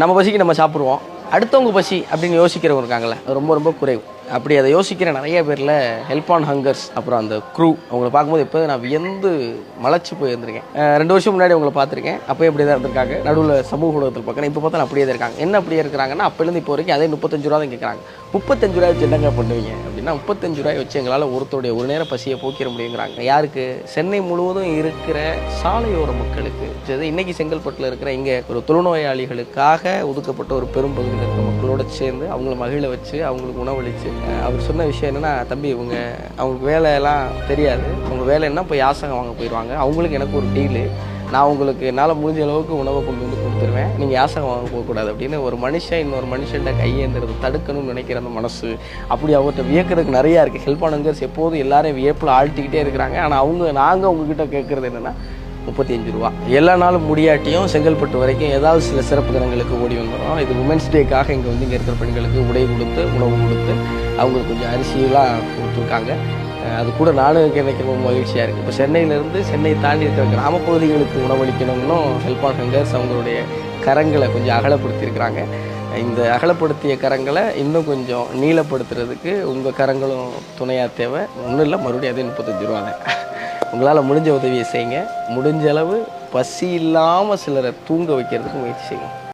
நம்ம பசிக்கு நம்ம சாப்பிடுவோம். அடுத்தவங்க பசி அப்படின்னு யோசிக்கிறவங்க இருக்காங்களே, அது ரொம்ப ரொம்ப குறைவு. அப்படி அதை யோசிக்கிற நிறைய பேரில் ஹெல்ப் ஆன் ஹங்கர்ஸ் அப்புறம் அந்த க்ரூ அவங்கள பார்க்கும்போது இப்போ நான் வியந்து மலைச்சு போயிருந்திருக்கேன். 2 வருஷம் முன்னாடி அவங்கள பார்த்துருக்கேன். அப்போயே அப்படியே தான் இருந்திருக்காங்க. நடுவில் சமூக ஊடகத்தில் பார்க்குறேன். இப்போ பார்த்தா அப்படியே தான் இருக்காங்க. என்ன அப்படியே இருக்கிறாங்கன்னா, அப்போலேருந்து இப்போ வரைக்கும் அதே 35 ரூபா தான் கேட்குறாங்க. 35 ரூபாய் வச்சு என்னங்க பண்ணுவீங்க அப்படின்னா, 35 ரூபாய் வச்சு எங்களால் ஒருத்தருடைய ஒரு நேர பசியை போக்கிட முடியுங்கிறாங்க. யாருக்கு? சென்னை முழுவதும் இருக்கிற சாலையோர மக்களுக்கு. இன்னைக்கு செங்கல்பட்டில் இருக்கிற இங்கே ஒரு தொழுநோயாளிகளுக்காக ஒதுக்கப்பட்ட ஒரு பெரும் பகுதியில் இருக்கிற மக்களோட சேர்ந்து அவங்கள மகிழ வச்சு அவங்களுக்கு உணவளித்து அவர் சொன்ன விஷயம் என்னென்னா, தம்பி அவங்களுக்கு வேலையெல்லாம் தெரியாது, அவங்க வேலை என்ன போய் யாசகம் வாங்க போயிடுவாங்க. அவங்களுக்கு எனக்கு ஒரு டீலு, நான் உங்களுக்கு என்னால் முடிஞ்ச அளவுக்கு உணவை கொண்டு வந்து கொடுத்துருவேன், நீங்கள் யாசகம் வாங்க போகக்கூடாது அப்படின்னு ஒரு மனுஷன் இன்னொரு மனுஷன்ட்ட கையேந்துறது தடுக்கணும்னு நினைக்கிற அந்த மனசு அப்படி அவர்கிட்ட வியக்கிறதுக்கு நிறையா இருக்குது. ஹெல்ப் ஆன் ஹங்கர்ஸ் எப்போதும் எல்லாரையும் வியப்பில் ஆழ்த்திக்கிட்டே இருக்கிறாங்க. ஆனால் நாங்கள் உங்ககிட்ட கேட்குறது என்னென்னா 35 ரூபா. எல்லா நாளும் முடியாட்டியும் செங்கல்பட்டு வரைக்கும் ஏதாவது சில சிறப்பு தினங்களுக்கு ஓடி வந்துடும். இது உமன்ஸ் டேக்காக இங்கே இருக்கிற பெண்களுக்கு உடை கொடுத்து உணவு கொடுத்து அவங்களுக்கு கொஞ்சம் அரிசியெல்லாம் கொடுத்துருக்காங்க. அது கூட நானும் எனக்கு ரொம்ப மகிழ்ச்சியாக இருக்குது. இப்போ சென்னையிலேருந்து சென்னை தாண்டி இருக்கிற கிராமப்பகுதிகளுக்கு உணவளிக்கணும்னும் ஹெல்ப் ஆன் ஹங்கர்ஸ் அவங்களுடைய கரங்களை கொஞ்சம் அகலப்படுத்தியிருக்கிறாங்க. இந்த அகலப்படுத்திய கரங்களை இன்னும் கொஞ்சம் நீளப்படுத்துறதுக்கு உங்கள் கரங்களும் துணையாக தேவை. ஒன்றும் இல்லை, மறுபடியும் அதே 35 ரூபா தான். உங்களால் முடிஞ்ச உதவியை செய்யுங்க. முடிஞ்ச அளவு பசி இல்லாமல் சிலரை தூங்க வைக்கிறதுக்கு முயற்சி செய்யுங்க.